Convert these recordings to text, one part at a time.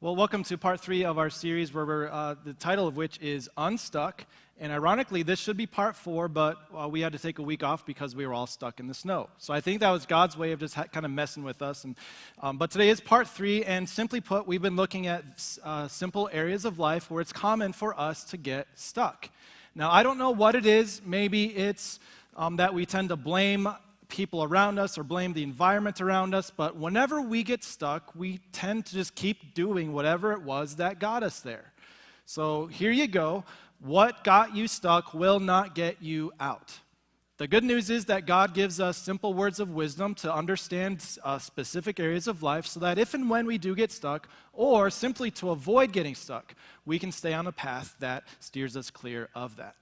Well, welcome to part 3 of our series where the title of which is Unstuck. And ironically, this should be part 4, but we had to take a week off because we were all stuck in the snow. So I think that was God's way of just kind of messing with us. But today is part 3, and simply put, we've been looking at simple areas of life where it's common for us to get stuck. Now, I don't know what it is. Maybe it's that we tend to blame people around us or blame the environment around us, but whenever we get stuck, we tend to just keep doing whatever it was that got us there. So here you go. What got you stuck will not get you out. The good news is that God gives us simple words of wisdom to understand specific areas of life so that if and when we do get stuck, or simply to avoid getting stuck, we can stay on a path that steers us clear of that.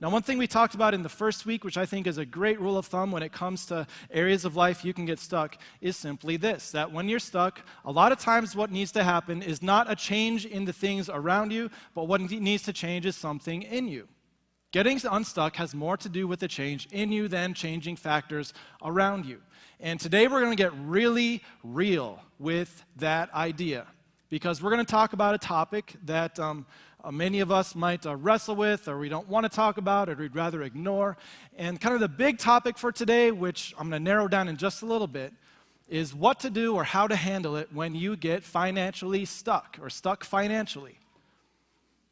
Now, one thing we talked about in the first week, which I think is a great rule of thumb when it comes to areas of life you can get stuck, is simply this, that when you're stuck, a lot of times what needs to happen is not a change in the things around you, but what needs to change is something in you. Getting unstuck has more to do with the change in you than changing factors around you. And today we're going to get really real with that idea, because we're going to talk about a topic that many of us might wrestle with, or we don't want to talk about, or we'd rather ignore. And kind of the big topic for today, which I'm going to narrow down in just a little bit, is what to do or how to handle it when you get financially stuck or stuck financially.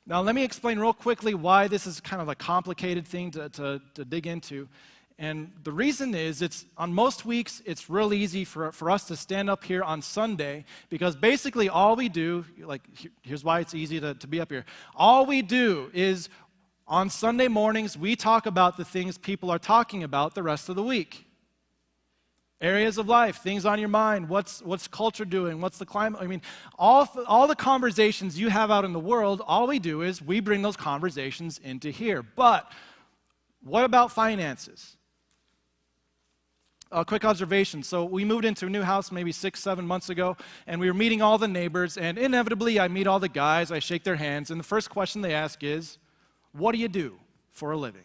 Now, let me explain real quickly why this is kind of a complicated thing to dig into. And the reason is, on most weeks, it's real easy for us to stand up here on Sunday, because basically all we do, here's why it's easy to be up here. All we do is, on Sunday mornings, we talk about the things people are talking about the rest of the week. Areas of life, things on your mind, what's culture doing, what's the climate, all the conversations you have out in the world, all we do is we bring those conversations into here. But what about finances? A quick observation. So we moved into a new house maybe 6-7 months ago, and we were meeting all the neighbors, and inevitably I meet all the guys, I shake their hands, and the first question they ask is, what do you do for a living?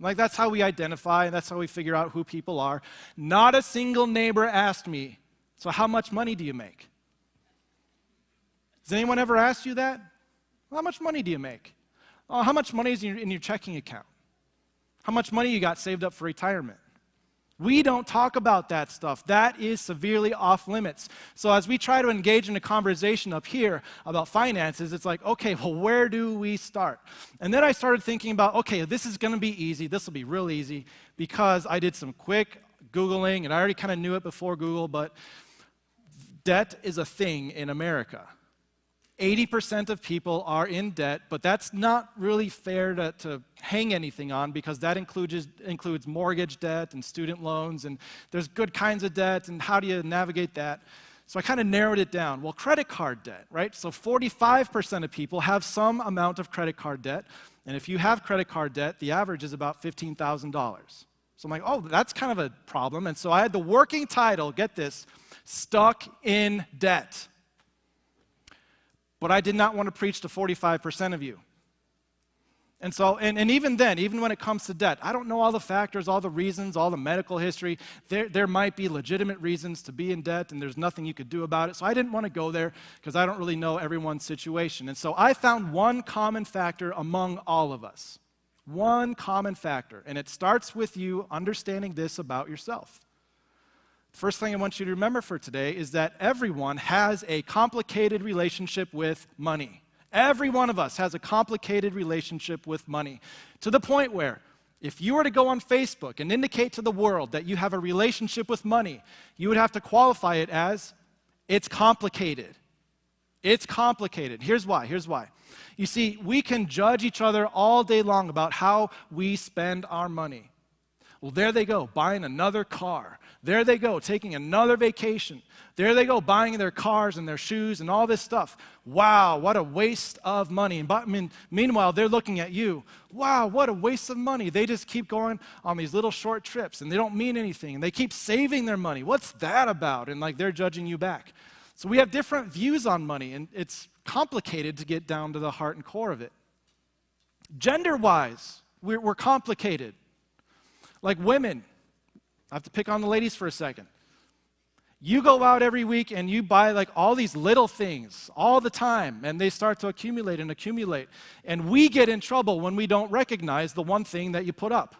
That's how we identify, and that's how we figure out who people are. Not a single neighbor asked me, so how much money do you make? Has anyone ever asked you that? How much money do you make? Oh, how much money is in your checking account? How much money you got saved up for retirement? We don't talk about that stuff. That is severely off limits. So as we try to engage in a conversation up here about finances, it's like, okay, well, where do we start? And then I started thinking about, okay, this is going to be easy. This will be real easy, because I did some quick Googling, and I already kind of knew it before Google, but debt is a thing in America. 80% of people are in debt, but that's not really fair to hang anything on, because that includes mortgage debt and student loans, and there's good kinds of debt, and how do you navigate that? So I kind of narrowed it down. Well, credit card debt, right? So 45% of people have some amount of credit card debt, and if you have credit card debt, the average is about $15,000. So I'm like, oh, that's kind of a problem, and so I had the working title, get this, Stuck in Debt. But I did not want to preach to 45% of you. And so, and even then, even when it comes to debt, I don't know all the factors, all the reasons, all the medical history. There might be legitimate reasons to be in debt, and there's nothing you could do about it. So I didn't want to go there, because I don't really know everyone's situation. And so I found one common factor among all of us. One common factor. And it starts with you understanding this about yourself. First thing I want you to remember for today is that everyone has a complicated relationship with money. Every one of us has a complicated relationship with money, to the point where if you were to go on Facebook and indicate to the world that you have a relationship with money, you would have to qualify it as, it's complicated. It's complicated. Here's why. You see, we can judge each other all day long about how we spend our money. Well, there they go, buying another car. There they go, taking another vacation. There they go, buying their cars and their shoes and all this stuff. Wow, what a waste of money. And meanwhile, they're looking at you. Wow, what a waste of money. They just keep going on these little short trips, and they don't mean anything. And they keep saving their money. What's that about? And they're judging you back. So we have different views on money, and it's complicated to get down to the heart and core of it. Gender-wise, we're complicated. Like women, I have to pick on the ladies for a second. You go out every week and you buy like all these little things all the time, and they start to accumulate and accumulate. And we get in trouble when we don't recognize the one thing that you put up.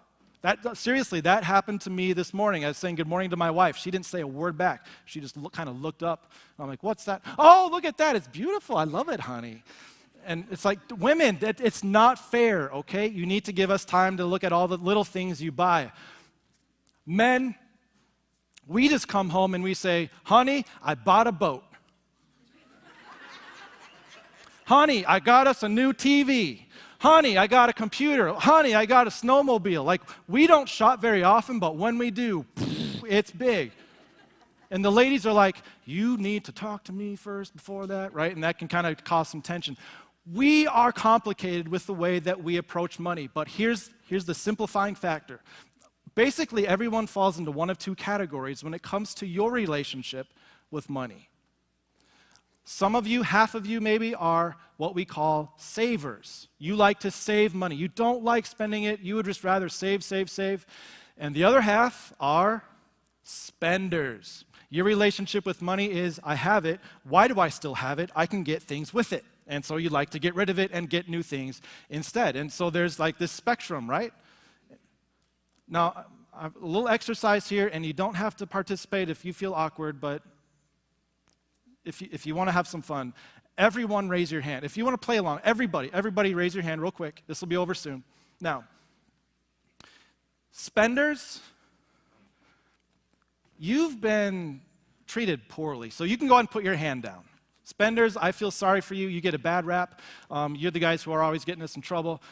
Seriously, that happened to me this morning. I was saying good morning to my wife. She didn't say a word back. She just kind of looked up. I'm like, what's that? Oh, look at that. It's beautiful. I love it, honey. And it's like, women, it's not fair, okay? You need to give us time to look at all the little things you buy. Men, we just come home and we say, honey, I bought a boat. Honey, I got us a new TV. Honey, I got a computer. Honey, I got a snowmobile. Like, we don't shop very often, but when we do, it's big. And the ladies are like, you need to talk to me first before that, right? And that can kind of cause some tension. We are complicated with the way that we approach money, but here's the simplifying factor. Basically, everyone falls into one of two categories when it comes to your relationship with money. Some of you, half of you maybe, are what we call savers. You like to save money. You don't like spending it. You would just rather save, save, save. And the other half are spenders. Your relationship with money is, I have it. Why do I still have it? I can get things with it. And so you like to get rid of it and get new things instead. And so there's like this spectrum, right? Now, a little exercise here, and you don't have to participate if you feel awkward, but if you want to have some fun, everyone raise your hand. If you want to play along, everybody raise your hand real quick. This will be over soon. Now, spenders, you've been treated poorly, so you can go ahead and put your hand down. Spenders, I feel sorry for you. You get a bad rap. You're the guys who are always getting us in trouble.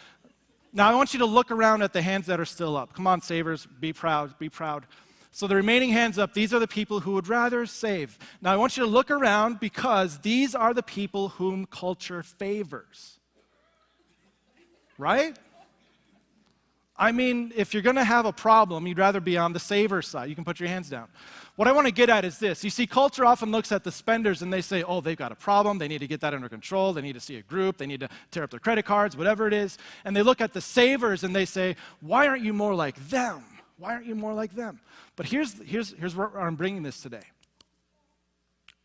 Now, I want you to look around at the hands that are still up. Come on, savers, be proud, be proud. So the remaining hands up, these are the people who would rather save. Now, I want you to look around because these are the people whom culture favors. Right? I mean, if you're going to have a problem, you'd rather be on the saver side. You can put your hands down. What I want to get at is this. You see, culture often looks at the spenders and they say, oh, they've got a problem. They need to get that under control. They need to see a group. They need to tear up their credit cards, whatever it is. And they look at the savers and they say, why aren't you more like them? Why aren't you more like them? But here's where I'm bringing this today.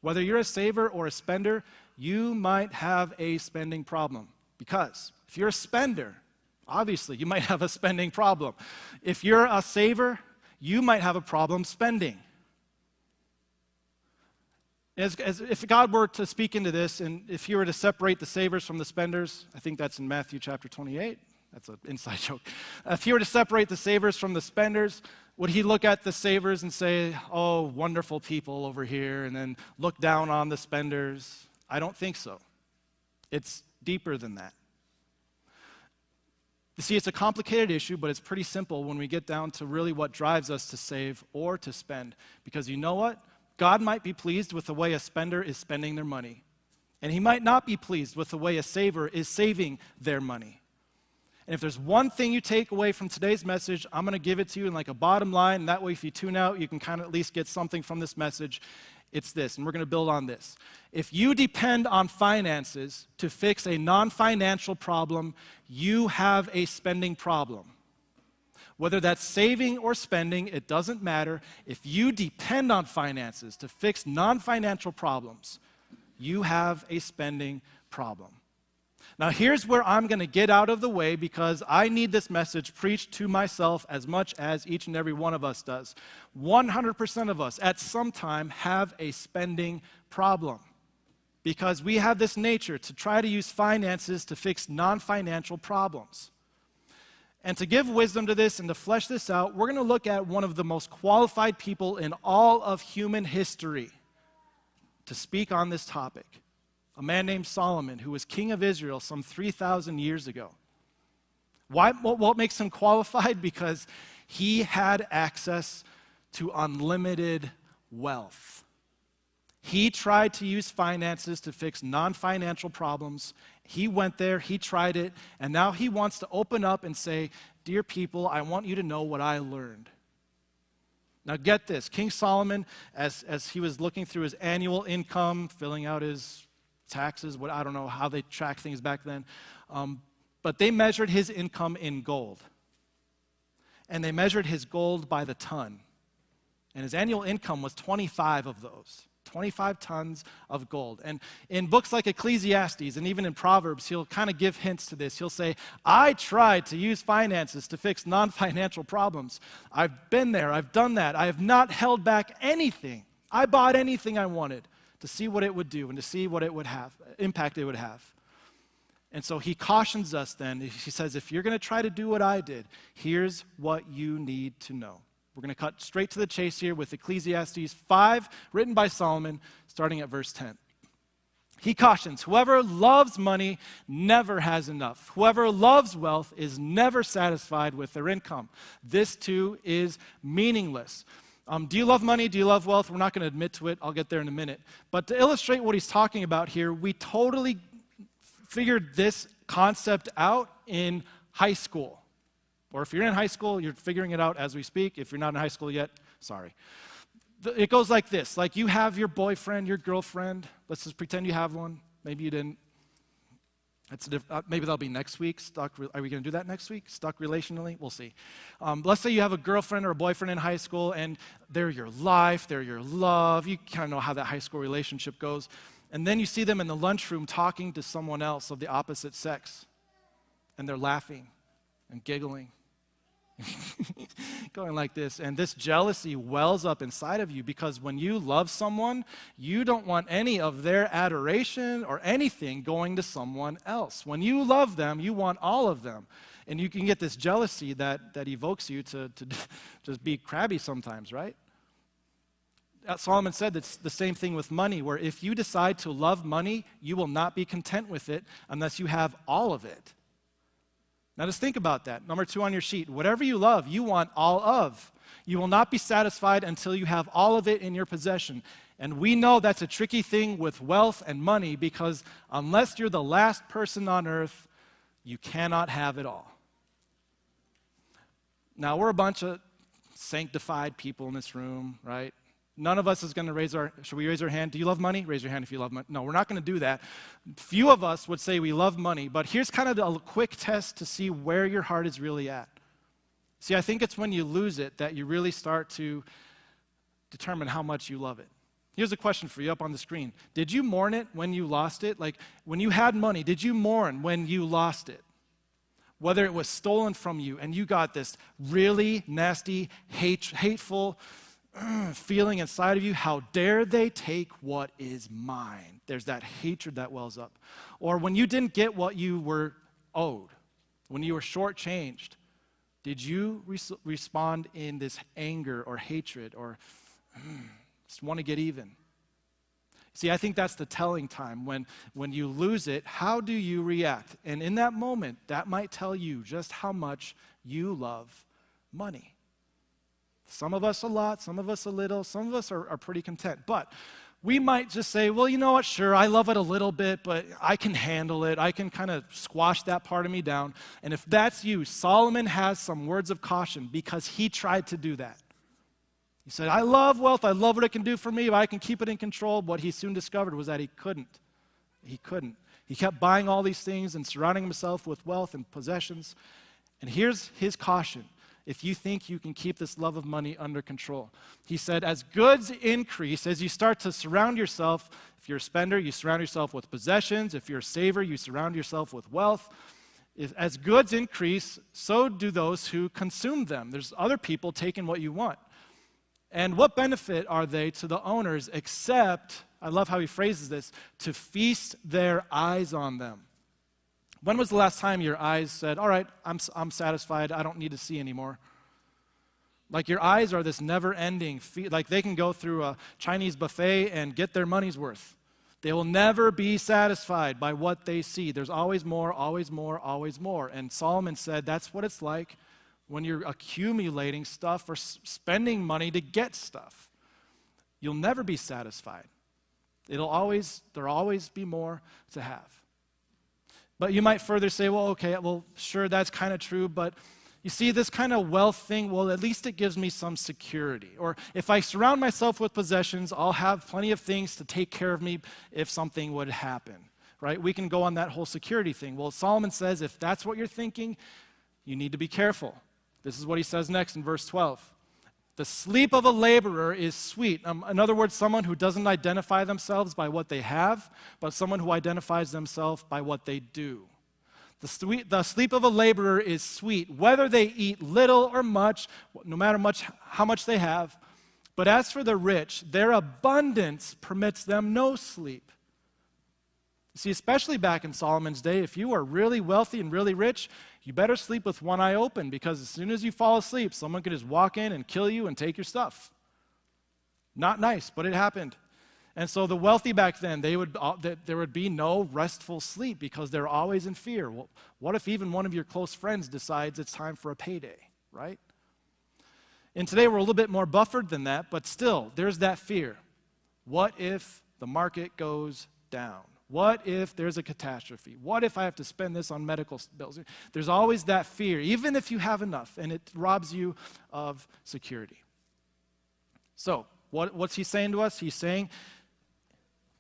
Whether you're a saver or a spender, you might have a spending problem. Because if you're a spender, obviously, you might have a spending problem. If you're a saver, you might have a problem spending. If God were to speak into this, and if He were to separate the savers from the spenders, I think that's in Matthew chapter 28. That's an inside joke. If He were to separate the savers from the spenders, would He look at the savers and say, oh, wonderful people over here, and then look down on the spenders? I don't think so. It's deeper than that. You see, it's a complicated issue, but it's pretty simple when we get down to really what drives us to save or to spend. Because you know what? God might be pleased with the way a spender is spending their money. And He might not be pleased with the way a saver is saving their money. And if there's one thing you take away from today's message, I'm going to give it to you in like a bottom line. And that way, if you tune out, you can kind of at least get something from this message. It's this, and we're going to build on this. If you depend on finances to fix a non-financial problem, you have a spending problem. Whether that's saving or spending, it doesn't matter. If you depend on finances to fix non-financial problems, you have a spending problem. Now, here's where I'm going to get out of the way because I need this message preached to myself as much as each and every one of us does. 100% of us at some time have a spending problem because we have this nature to try to use finances to fix non-financial problems. And to give wisdom to this and to flesh this out, we're going to look at one of the most qualified people in all of human history to speak on this topic. A man named Solomon, who was king of Israel some 3,000 years ago. What makes him qualified? Because he had access to unlimited wealth. He tried to use finances to fix non-financial problems. He went there, he tried it, and now he wants to open up and say, dear people, I want you to know what I learned. Now get this, King Solomon, as he was looking through his annual income, filling out his taxes, I don't know how they tracked things back then, but they measured his income in gold. And they measured his gold by the ton. And his annual income was 25 of those. 25 tons of gold. And in books like Ecclesiastes and even in Proverbs, he'll kind of give hints to this. He'll say, I tried to use finances to fix non-financial problems. I've been there. I've done that. I have not held back anything. I bought anything I wanted to see what it would do and to see what it would have, impact it would have. And so he cautions us then. He says, if you're going to try to do what I did, here's what you need to know. We're going to cut straight to the chase here with Ecclesiastes 5, written by Solomon, starting at verse 10. He cautions, whoever loves money never has enough. Whoever loves wealth is never satisfied with their income. This too is meaningless. Do you love money? Do you love wealth? We're not going to admit to it. I'll get there in a minute. But to illustrate what he's talking about here, we totally figured this concept out in high school. Or if you're in high school, you're figuring it out as we speak. If you're not in high school yet, sorry. It goes like this. Like you have your boyfriend, your girlfriend. Let's just pretend you have one. Maybe you didn't. Maybe that'll be next week. Are we going to do that next week? Stuck relationally? We'll see. Let's say you have a girlfriend or a boyfriend in high school, and they're your life, they're your love. You kind of know how that high school relationship goes. And then you see them in the lunchroom talking to someone else of the opposite sex. And they're laughing and giggling. Going like this, and this jealousy wells up inside of you because when you love someone, you don't want any of their adoration or anything going to someone else. When you love them, you want all of them. And you can get this jealousy that evokes you to just be crabby sometimes, right? Solomon said it's the same thing with money, where if you decide to love money, you will not be content with it unless you have all of it. Now just think about that. Number 2 on your sheet. Whatever you love, you want all of. You will not be satisfied until you have all of it in your possession. And we know that's a tricky thing with wealth and money because unless you're the last person on earth, you cannot have it all. Now we're a bunch of sanctified people in this room, right? None of us is going to should we raise our hand? Do you love money? Raise your hand if you love money. No, we're not going to do that. Few of us would say we love money, but here's kind of a quick test to see where your heart is really at. See, I think it's when you lose it that you really start to determine how much you love it. Here's a question for you up on the screen. Did you mourn it when you lost it? Like, when you had money, did you mourn when you lost it? Whether it was stolen from you and you got this really nasty, hateful feeling inside of you, how dare they take what is mine? There's that hatred that wells up. Or when you didn't get what you were owed, when you were shortchanged, did you respond in this anger or hatred or just want to get even? See, I think that's the telling time. When you lose it, how do you react? And in that moment, that might tell you just how much you love money. Some of us a lot, some of us a little, some of us are pretty content. But we might just say, well, you know what, sure, I love it a little bit, but I can handle it. I can kind of squash that part of me down. And if that's you, Solomon has some words of caution because he tried to do that. He said, I love wealth, I love what it can do for me, but I can keep it in control. What he soon discovered was that he couldn't. He couldn't. He kept buying all these things and surrounding himself with wealth and possessions. And here's his caution. If you think you can keep this love of money under control. He said, as goods increase, as you start to surround yourself, if you're a spender, you surround yourself with possessions. If you're a saver, you surround yourself with wealth. As goods increase, so do those who consume them. There's other people taking what you want. And what benefit are they to the owners except, I love how he phrases this, to feast their eyes on them? When was the last time your eyes said, all right, I'm satisfied, I don't need to see anymore? Like your eyes are this never-ending, like they can go through a Chinese buffet and get their money's worth. They will never be satisfied by what they see. There's always more, always more, always more. And Solomon said that's what it's like when you're accumulating stuff or spending money to get stuff. You'll never be satisfied. There'll always be more to have. But you might further say, well, okay, well, sure, that's kind of true, but you see, this kind of wealth thing, well, at least it gives me some security. Or if I surround myself with possessions, I'll have plenty of things to take care of me if something would happen, right? We can go on that whole security thing. Well, Solomon says if that's what you're thinking, you need to be careful. This is what he says next in verse 12. The sleep of a laborer is sweet. In other words, someone who doesn't identify themselves by what they have, but someone who identifies themselves by what they do. The sleep of a laborer is sweet, whether they eat little or much, no matter how much they have. But as for the rich, their abundance permits them no sleep. See, especially back in Solomon's day, if you are really wealthy and really rich, you better sleep with one eye open, because as soon as you fall asleep, someone could just walk in and kill you and take your stuff. Not nice, but it happened. And so the wealthy back then, there would be no restful sleep because they're always in fear. Well, what if even one of your close friends decides it's time for a payday, right? And today we're a little bit more buffered than that, but still, there's that fear. What if the market goes down? What if there's a catastrophe? What if I have to spend this on medical bills? There's always that fear, even if you have enough, and it robs you of security. So, what's he saying to us? He's saying,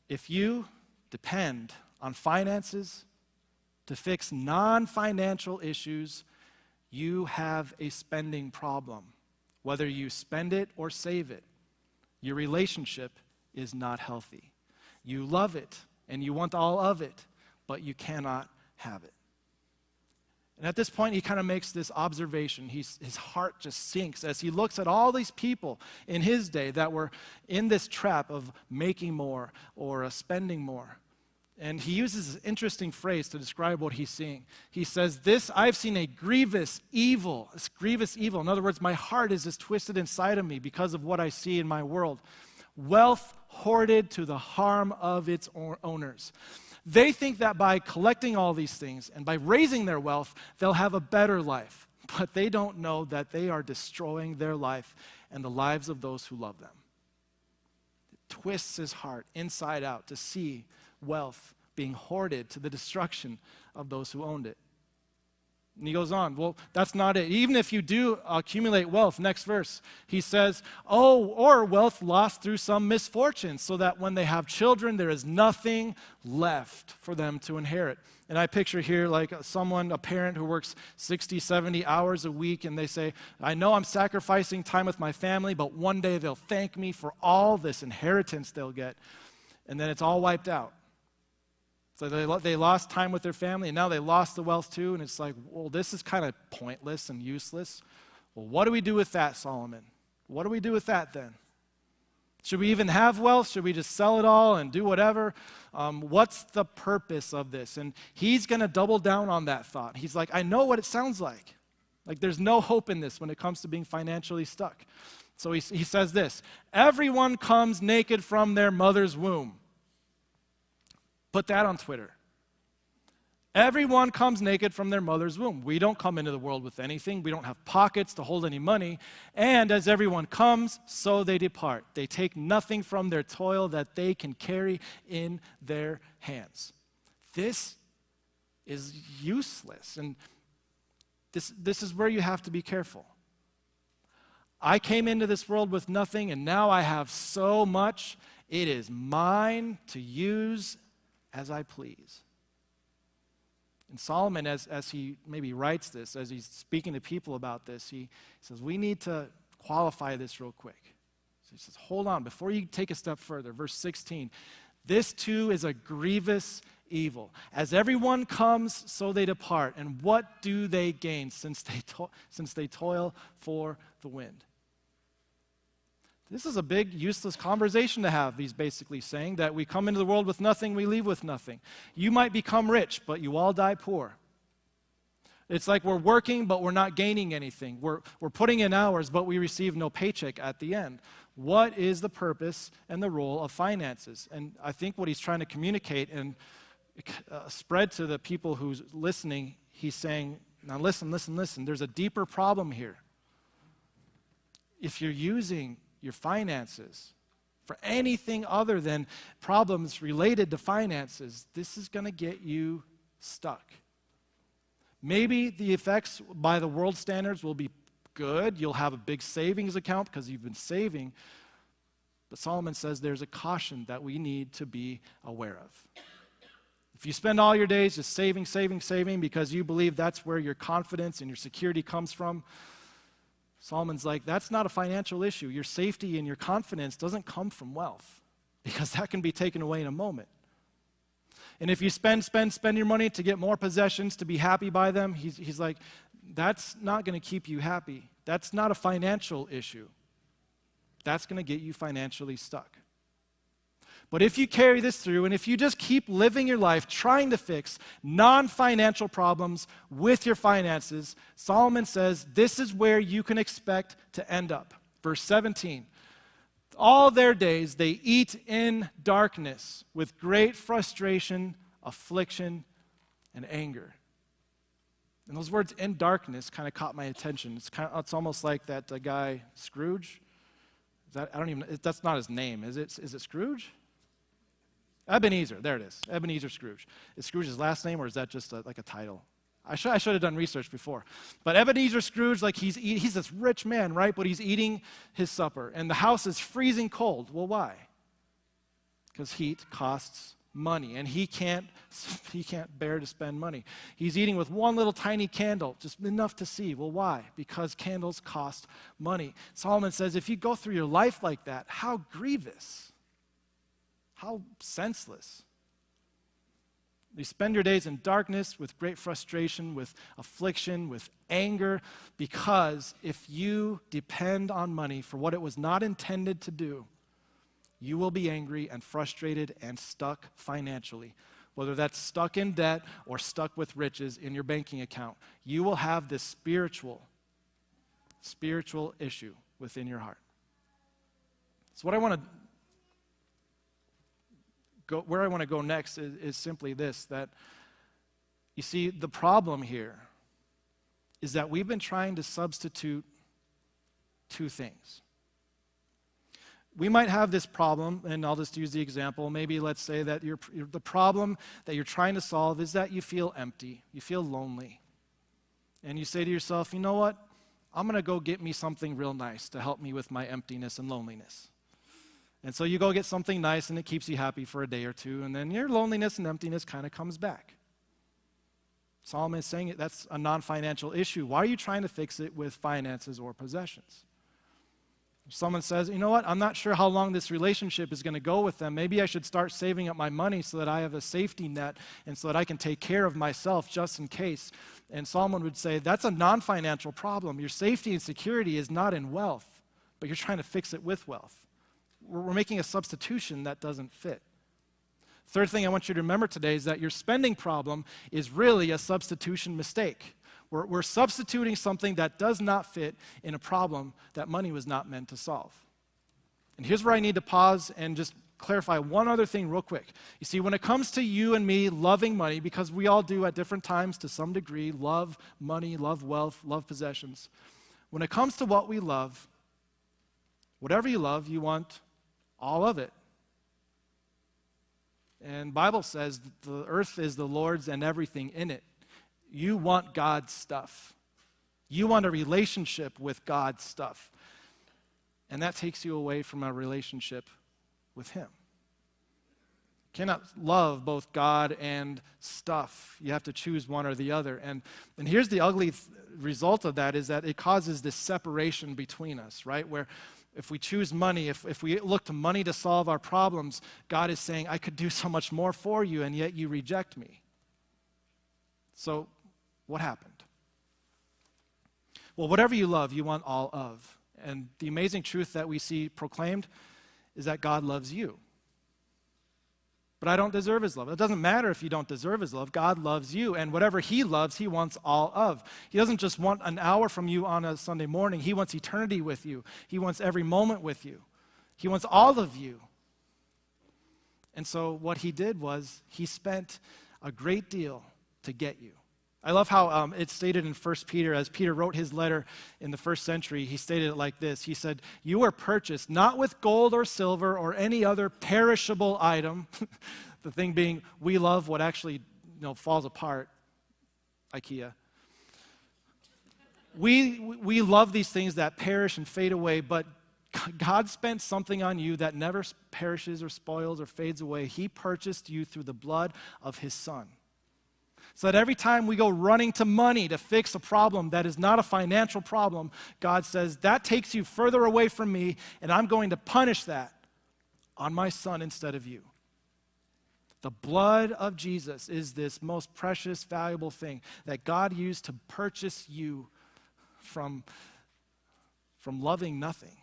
if you depend on finances to fix non-financial issues, you have a spending problem. Whether you spend it or save it, your relationship is not healthy. You love it, and you want all of it, but you cannot have it. And at this point, he kind of makes this observation. His heart just sinks as he looks at all these people in his day that were in this trap of making more or spending more. And he uses this interesting phrase to describe what he's seeing. He says, I've seen a grievous evil. This grievous evil. In other words, my heart is just twisted inside of me because of what I see in my world. Wealth hoarded to the harm of its owners. They think that by collecting all these things and by raising their wealth, they'll have a better life. But they don't know that they are destroying their life and the lives of those who love them. It twists his heart inside out to see wealth being hoarded to the destruction of those who owned it. And he goes on, well, that's not it. Even if you do accumulate wealth, next verse, he says, or wealth lost through some misfortune, so that when they have children, there is nothing left for them to inherit. And I picture here like a parent who works 60, 70 hours a week, and they say, I know I'm sacrificing time with my family, but one day they'll thank me for all this inheritance they'll get. And then it's all wiped out. So they lost time with their family, and now they lost the wealth too, and it's like, well, this is kind of pointless and useless. Well, what do we do with that, Solomon? What do we do with that then? Should we even have wealth? Should we just sell it all and do whatever? What's the purpose of this? And he's going to double down on that thought. He's like, I know what it sounds like. Like there's no hope in this when it comes to being financially stuck. So he says this, everyone comes naked from their mother's womb. Put that on Twitter. Everyone comes naked from their mother's womb. We don't come into the world with anything. We don't have pockets to hold any money. And as everyone comes, so they depart. They take nothing from their toil that they can carry in their hands. This is useless. And this is where you have to be careful. I came into this world with nothing, and now I have so much. It is mine to use as I please. And Solomon, as he maybe writes this, as he's speaking to people about this, he says, we need to qualify this real quick. So he says, hold on, before you take a step further, verse 16, this too is a grievous evil. As everyone comes, so they depart. And what do they gain since they toil for the wind? This is a big, useless conversation to have, he's basically saying, that we come into the world with nothing, we leave with nothing. You might become rich, but you all die poor. It's like we're working, but we're not gaining anything. We're putting in hours, but we receive no paycheck at the end. What is the purpose and the role of finances? And I think what he's trying to communicate and spread to the people who's listening, he's saying, now listen, there's a deeper problem here. If you're using your finances for anything other than problems related to finances, this is going to get you stuck. Maybe the effects by the world standards will be good. You'll have a big savings account because you've been saving. But Solomon says there's a caution that we need to be aware of. If you spend all your days just saving because you believe that's where your confidence and your security comes from, Solomon's like, that's not a financial issue. Your safety and your confidence doesn't come from wealth, because that can be taken away in a moment. And if you spend your money to get more possessions, to be happy by them, he's like, that's not going to keep you happy. That's not a financial issue. That's going to get you financially stuck. But if you carry this through, and if you just keep living your life trying to fix non-financial problems with your finances, Solomon says this is where you can expect to end up. Verse 17, all their days they eat in darkness with great frustration, affliction, and anger. And those words, in darkness, kind of caught my attention. It's almost like that guy Scrooge. That's not his name, is it? Is it Scrooge? Ebenezer, there it is. Ebenezer Scrooge. Is Scrooge his last name, or is that just like a title? I should have done research before. But Ebenezer Scrooge, like he's this rich man, right? But he's eating his supper, and the house is freezing cold. Well, why? Because heat costs money, and he can't bear to spend money. He's eating with one little tiny candle, just enough to see. Well, why? Because candles cost money. Solomon says, if you go through your life like that, how grievous. How senseless. You spend your days in darkness with great frustration, with affliction, with anger, because if you depend on money for what it was not intended to do, you will be angry and frustrated and stuck financially. Whether that's stuck in debt or stuck with riches in your banking account, you will have this spiritual issue within your heart. So where I want to go next is simply this, that you see, the problem here is that we've been trying to substitute two things. We might have this problem, and I'll just use the example. Maybe let's say that the problem that you're trying to solve is that you feel empty, you feel lonely. And you say to yourself, you know what? I'm going to go get me something real nice to help me with my emptiness and loneliness. And so you go get something nice, and it keeps you happy for a day or two, and then your loneliness and emptiness kind of comes back. Solomon is saying that's a non-financial issue. Why are you trying to fix it with finances or possessions? Someone says, you know what, I'm not sure how long this relationship is going to go with them. Maybe I should start saving up my money so that I have a safety net and so that I can take care of myself just in case. And Solomon would say, that's a non-financial problem. Your safety and security is not in wealth, but you're trying to fix it with wealth. We're making a substitution that doesn't fit. Third thing I want you to remember today is that your spending problem is really a substitution mistake. We're substituting something that does not fit in a problem that money was not meant to solve. And here's where I need to pause and just clarify one other thing real quick. You see, when it comes to you and me loving money, because we all do at different times to some degree, love money, love wealth, love possessions. When it comes to what we love, whatever you love, you want all of it. And the Bible says that the earth is the Lord's and everything in it. You want God's stuff. You want a relationship with God's stuff. And that takes you away from a relationship with Him. You cannot love both God and stuff. You have to choose one or the other. And here's the ugly result of that, is that it causes this separation between us, right? Where if we choose money, if we look to money to solve our problems, God is saying, I could do so much more for you, and yet you reject me. So what happened? Well, whatever you love, you want all of. And the amazing truth that we see proclaimed is that God loves you. But I don't deserve His love. It doesn't matter if you don't deserve His love. God loves you, and whatever He loves, He wants all of. He doesn't just want an hour from you on a Sunday morning. He wants eternity with you. He wants every moment with you. He wants all of you. And so what He did was He spent a great deal to get you. I love how it's stated in 1 Peter, as Peter wrote his letter in the first century, he stated it like this. He said, you were purchased not with gold or silver or any other perishable item, the thing being we love what actually falls apart, IKEA. We love these things that perish and fade away, but God spent something on you that never perishes or spoils or fades away. He purchased you through the blood of His Son. So that every time we go running to money to fix a problem that is not a financial problem, God says, that takes you further away from me, and I'm going to punish that on my son instead of you. The blood of Jesus is this most precious, valuable thing that God used to purchase you from loving nothing.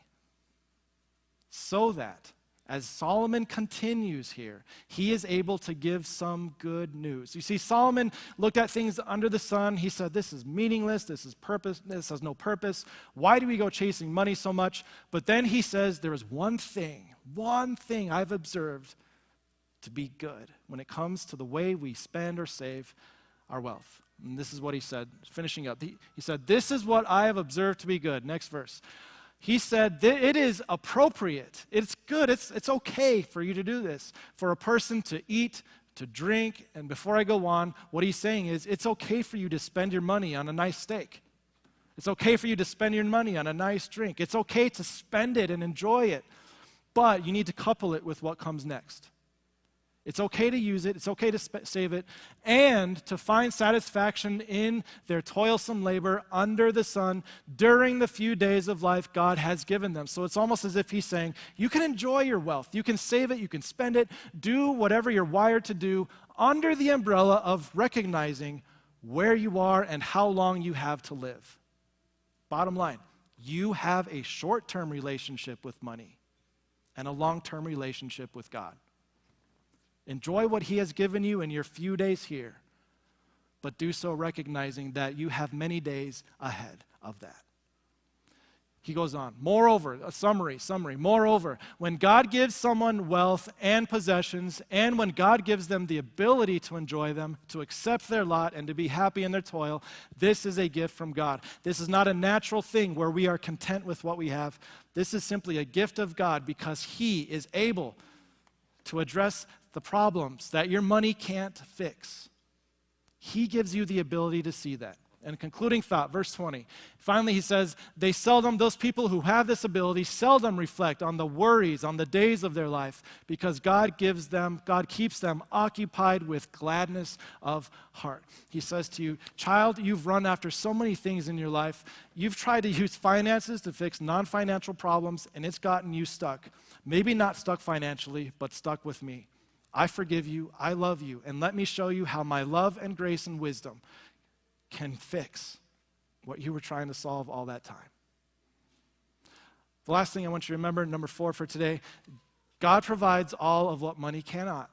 So that, as Solomon continues here, he is able to give some good news. You see, Solomon looked at things under the sun. He said, this is meaningless, this has no purpose. Why do we go chasing money so much? But then he says, there is one thing I've observed to be good when it comes to the way we spend or save our wealth. And this is what he said, finishing up. He said, this is what I have observed to be good. Next verse. He said, it is appropriate, it's good, it's okay for you to do this, for a person to eat, to drink, and before I go on, what he's saying is, it's okay for you to spend your money on a nice steak. It's okay for you to spend your money on a nice drink. It's okay to spend it and enjoy it, but you need to couple it with what comes next. It's okay to use it, it's okay to save it, and to find satisfaction in their toilsome labor under the sun during the few days of life God has given them. So it's almost as if he's saying, you can enjoy your wealth, you can save it, you can spend it, do whatever you're wired to do under the umbrella of recognizing where you are and how long you have to live. Bottom line, you have a short-term relationship with money and a long-term relationship with God. Enjoy what he has given you in your few days here, but do so recognizing that you have many days ahead of that. He goes on, moreover, a summary, moreover, when God gives someone wealth and possessions, and when God gives them the ability to enjoy them, to accept their lot, and to be happy in their toil, this is a gift from God. This is not a natural thing where we are content with what we have. This is simply a gift of God because he is able to address the problems that your money can't fix. He gives you the ability to see that. And concluding thought, verse 20. Finally, he says, those people who have this ability seldom reflect on the worries, on the days of their life, because God keeps them occupied with gladness of heart. He says to you, child, you've run after so many things in your life. You've tried to use finances to fix non-financial problems, and it's gotten you stuck. Maybe not stuck financially, but stuck with me. I forgive you, I love you, and let me show you how my love and grace and wisdom can fix what you were trying to solve all that time. The last thing I want you to remember, number 4 for today, God provides all of what money cannot.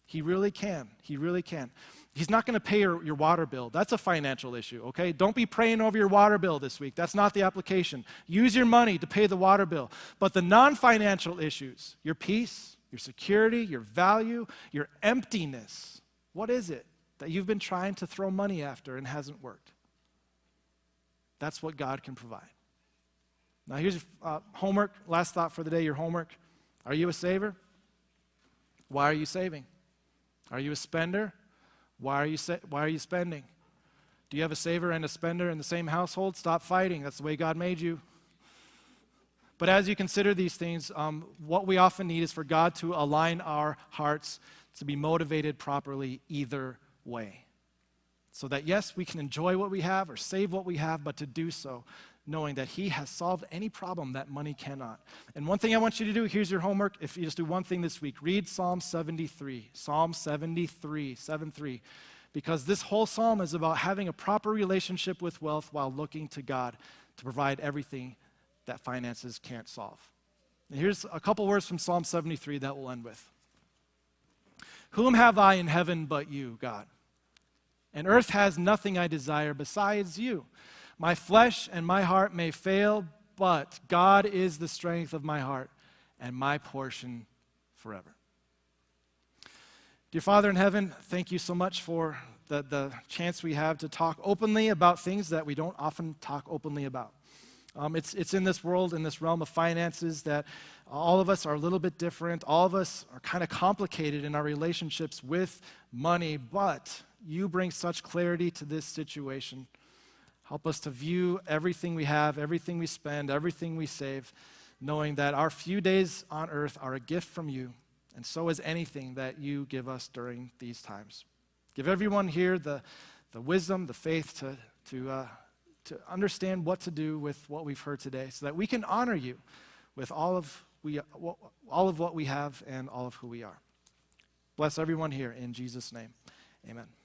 He really can. He really can. He's not going to pay your water bill. That's a financial issue, okay? Don't be praying over your water bill this week. That's not the application. Use your money to pay the water bill. But the non-financial issues, your peace, your security, your value, your emptiness, what is it that you've been trying to throw money after and hasn't worked? That's what God can provide. Now here's your homework, last thought for the day, your homework. Are you a saver? Why are you saving? Are you a spender? Why are you spending? Do you have a saver and a spender in the same household? Stop fighting. That's the way God made you. But as you consider these things, what we often need is for God to align our hearts to be motivated properly either way. So that, yes, we can enjoy what we have or save what we have, but to do so knowing that he has solved any problem that money cannot. And one thing I want you to do, here's your homework. If you just do one thing this week, read Psalm 73. Psalm 73, 7-3. Because this whole psalm is about having a proper relationship with wealth while looking to God to provide everything that finances can't solve. And here's a couple words from Psalm 73 that we'll end with. Whom have I in heaven but you, God? And earth has nothing I desire besides you. My flesh and my heart may fail, but God is the strength of my heart and my portion forever. Dear Father in heaven, thank you so much for the chance we have to talk openly about things that we don't often talk openly about. It's in this world, in this realm of finances, that all of us are a little bit different. All of us are kind of complicated in our relationships with money, but you bring such clarity to this situation. Help us to view everything we have, everything we spend, everything we save, knowing that our few days on earth are a gift from you, and so is anything that you give us during these times. Give everyone here the wisdom, the faith to understand what to do with what we've heard today so that we can honor you with all of what we have and all of who we are. Bless everyone here in Jesus' name. Amen.